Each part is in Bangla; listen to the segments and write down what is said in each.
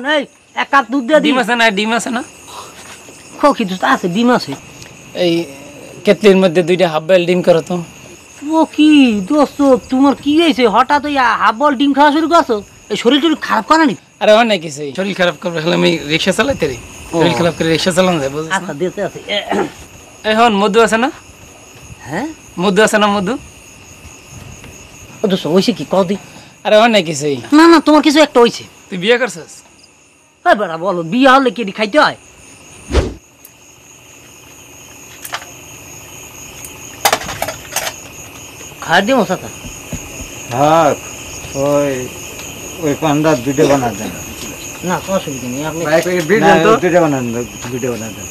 এই এক কাপ দুধ দিয়ে ডিম আছে না? ডিম আছে না? খোকি তো আছে, ডিম আছে। এই কেতলির মধ্যে দুইটা হাফ বয়েল ডিম করো তো। ও কি দোস্ত, তোমার কি হয়েছে হঠাৎ ওই হাফ বল ডিম খাওয়া শুরু করছো? এই শরীর টরীর খারাপ করে নি? আরে অনেক কিছু, শরীর খারাপ করবে হলে আমি রিক্সা চালাইতে রি, শরীর খারাপ করে রিক্সা চালানো যায় বুঝছিস? আচ্ছা দিতে আছে। এখন মধু আছে না? হ্যাঁ মধু আছে না? মধু ও দোস্ত হয়েছে কি কদি? আরে অনেক কিছু। না না তোমার কিছু একটা হয়েছে। তুই বিয়ে করছিস? এই বেড়া বলো, বিয়ে হলে কি খাইতে হয়? খাওয়ার দিও সাথে হ্যাঁ ওই পান্ডা ভিডিও বানা দেন না, অসুবিধা নেই। আপনি ভিডিও বানান, ভিডিও বানা দেন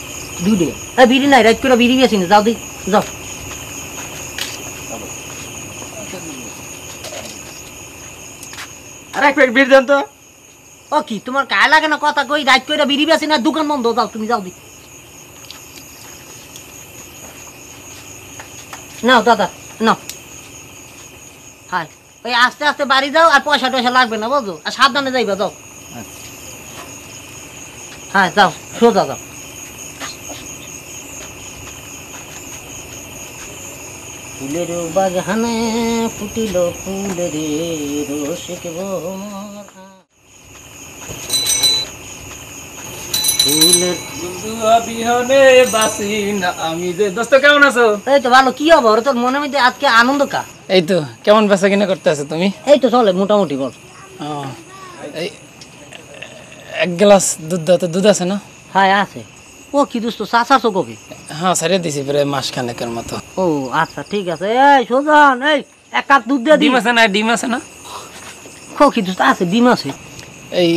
দুইটে। হ্যাঁ বিড়ি নাই, রাত করে বিড়ি বেশি না, যাও দি যাও। আরে এক প্যাকেট বিড়ি দেন তো। ও কি তোমার গায়ে লাগে না কথা কই? রাত করে বিড়ি বেশি না, দোকান বন্ধ, যাও তুমি যাও দি। নাও দাদা নাও। হ্যাঁ ওই আস্তে আস্তে বাড়ি যাও, আর পয়সা টয়সা লাগবে না বুঝো, আর সাবধানে যাইবা, যাও। হ্যাঁ যাও সোজা যাও। ফুলের বাগানে ফুটিল ফুল রে রসিক ভ্রমর। ফুলের বিহনে বাসি না আমি যে। দোস্ত কেমন আছো? এই তো ভালো। কি হবে তোর মনে মধ্যে আজকে আনন্দ কা? এই তো কেমন বেচা কিনা করতে আছো তুমি? এই তো চলে মোটামুটি। বল। এই এক গ্লাস দুধ দাও তো। দুধ আছে না? হ্যাঁ আছে। ও কি দোস্ত চাচাছো কবি? হ্যাঁ সারিয়ে দিছি প্রায় মাস খানেকের মতো। ও আচ্ছা ঠিক আছে। এই সোজান, এই এক কাপ দুধ দিয়ে ডিম আছে না? ডিম আছে না? খোকি দোস্ত আছে, ডিম আছে। এই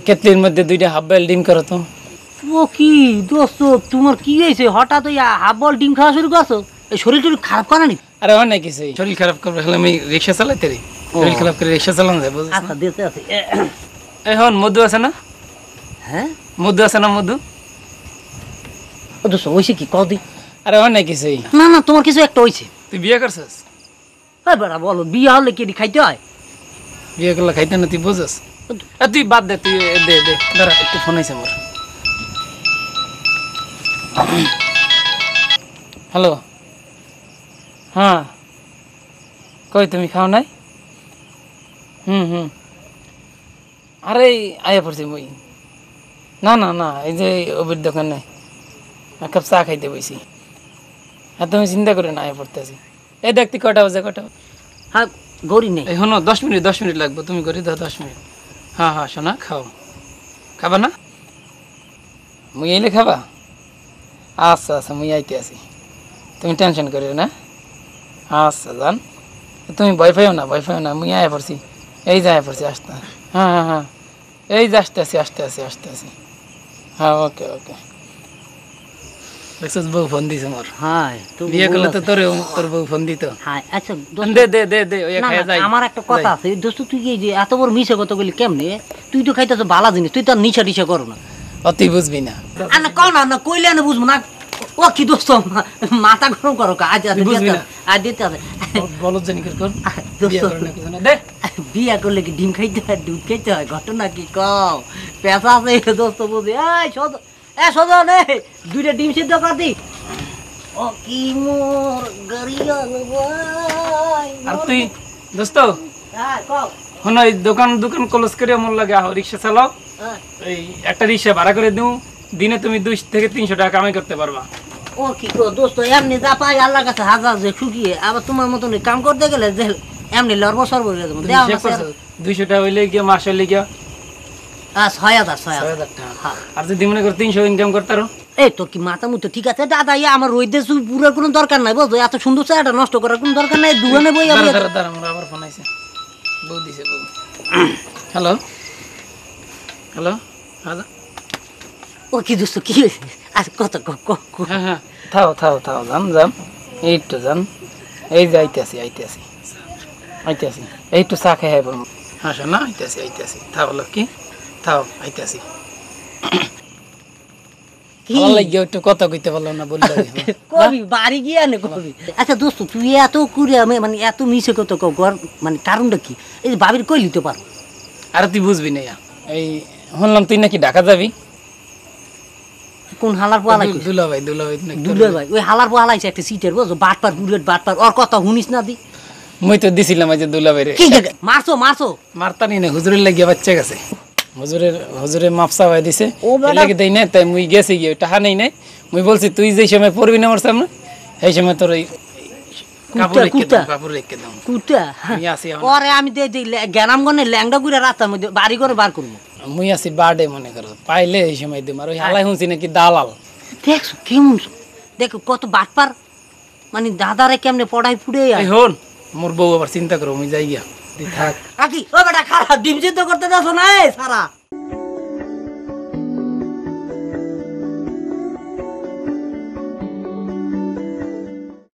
কেতলির মধ্যে দুইটা হাফ বয়েল ডিম করো তো। ও কি দোস্ত, তোমার কি হয়েছে হঠাৎ ওই হাফ বল ডিম খাওয়া শুরু করছো? এই শরীর টরীর খারাপ করে নি? আরে অনেক কিছু, শরীর খারাপ করবে হলে আমি রিক্সা চালাইতে রি, শরীর খারাপ করে রিক্সা চালানো যায় বুঝছিস? আচ্ছা দিতে আছে। এখন মধু আছে না? হ্যাঁ মধু আছে না? মধু ও দোস্ত হয়েছে কি কদি? আরে অনেক কিছু। না না তোমার কিছু একটা হয়েছে। তুই বিয়ে করছিস? এই বেড়া বলো, বিয়ে হলে কি খাইতে হয়? বিয়ে করলে খাইতে না তুই বুঝছিস? তুই বাদ দে, তুই দে দে দাঁড়া, একটু ফোন আইছে আমার। হ্যালো, হ্যাঁ কই তুমি খাও নাই? আরে আয়া পড়ছি মই। না না না, এই যে ওবির দোকানে এক কাপ চা খাইতে বইছি। আর তুমি চিন্তা করে না, আয়া পড়তেছি। এই দেখতি কটা বাজে? কটা? হ্যাঁ গড়ি নেই। এই শোনো, 10 মিনিট লাগবে, তুমি করে দাও 10 মিনিট। হ্যাঁ হ্যাঁ শোনা, খাও। খাবা না? মুই এলে খাবা? আচ্ছা আচ্ছা মুই আইতে আছি, তুমি টেনশন করিও না। আচ্ছা জান, তুমি ভয় পাইও না, মুই আয়া পড়ছি। এই যে আয়া পড়ছি, আসতে। হ্যাঁ হ্যাঁ হ্যাঁ এই যে আসতে আসি। হ্যাঁ ওকে ওকে। দেখছিস বউ ফোন দিছে মোর। হ্যাঁ বিয়ে করলে তো তোর বউ ফোন দিত। হ্যাঁ আচ্ছা দে দে দে দে ওই খাইয়া যাই। আমার একটা কথা আছে দোস্ত, তুই এই যে এত বড় মিশে কথা বলি কেমনে? তুই তো খাইতেছ ভালো জিনিস, তুই তো নিশা টিশা করো না। তুই বুঝবি না। না কও না কইলে না বুঝবো না। ও কি দোস্ত মাথা গরম করো কা? আজ বুঝবি না। আজ দিতে হবে বলো জানি কর দোস্ত। দে বিয়া করলে কি ডিম খাইতে হয়, দুধ খাইতে হয়? ঘটনা কি কও? পেশা আছে দোস্ত বুঝি। এই সজন দুইটা ডিম সিদ্ধ কর দি। ও কি মোর গরিয়াল ভাই। আর তুই দোস্ত হ্যাঁ কও। শোনো, এই দোকান ক্লোজ করে মন লাগে আহ রিক্সা চালাও। হ্যাঁ এই একটা রিক্সা ভাড়া করে দিও, দিনে তুমি 200 থেকে 300 টাকা কামাই করতে পারবা। ও কি কো দোস্ত, এমনি যা পাই আল্লাহর কাছে হাজার যে শুকিয়ে, আবার তোমার মতন কাম করতে গেলে যে এমনি লড়বো সরবো হয়ে যাবো। দেওয়া 200 টাকা হইলে গিয়ে মাস হইলে গিয়া 6,000 টাকা। আর যদি মনে করো 300 ইনকাম করতারো। এই তোর কি মাথা মুতো ঠিক আছে দাদা? আমার রোদে চুল পুরো কোনো দরকার নাই বুঝছো, এত সুন্দর চাটা নষ্ট করার কোনো দরকার নাই। দুয়ানে বই দাঁড়া আমার আবার ফোন আইছে, বউ দিছে বউ। Hello hello hello. ও কি দোস্ত কি হয়েছে? আচ্ছা কত হ্যাঁ হ্যাঁ থাও যান এইটু যান। এই যে আইতেছি এইটু চা খাই বল। হ্যাঁ শোনা আইতেছি থাও কি থাও আইতেছি। একটু কথা কইতে পারলাম না বললে কবি বাড়ি গিয়ে আনে কবি। আচ্ছা দোস্ত তুই এত করে মানে এত মিশে কত মানে কারণটা কি? এই যে বাবির কই লিতে পারো। আর তুই বুঝবি না, এই শুনলাম তুই নাকি ঢাকা যাবি। কোন হালার পোয়া লাইছিস? দুলাভাই দুলে ভাই ওই হালার পোয়া লাইছে একটা সিটের বুঝছো, বাটপার বুলেট বাটপার, ওর কথা শুনিস না দি। মুই তো দিছিলাম আজ দুলাভাই রে। কি জায়গা মারছো মারতানি না, হুজুরের লাগিয়ে বাচ্চা গেছে, হুজুরে মাপসা হয়ে দিছে, ও বেটা। এর লাগি দেই না, তাই মুই গেছি গিয়ে টাকা নেই নাই। মুই বলছি তুই যেই সময় পড়বি না আমার সামনে সেই সময় তোর ওই কাপড় রেখে দাও। কুটা আমি আছি এখন। ওরে আমি দে দিই জ্ঞানাম গনে ল্যাংডা গুড়া রাস্তার মধ্যে বাড়ি করে বার করবো। মুই আছি বার্থডে মনে করো, পাইলে এই সময় দিম। আর ওই হালাই শুনছি নাকি দালাল। দেখছো কেমন দেখো কত বাটপার, মানে দাদারে কেমনে পড়াই ফুড়ে এই হন মোর বউ আবার চিন্তা করো, মুই যাই গিয়া তুই থাক। আকি ও বেটা খারাপ ডিম সিদ্ধ করতে যাচ্ছ না সারা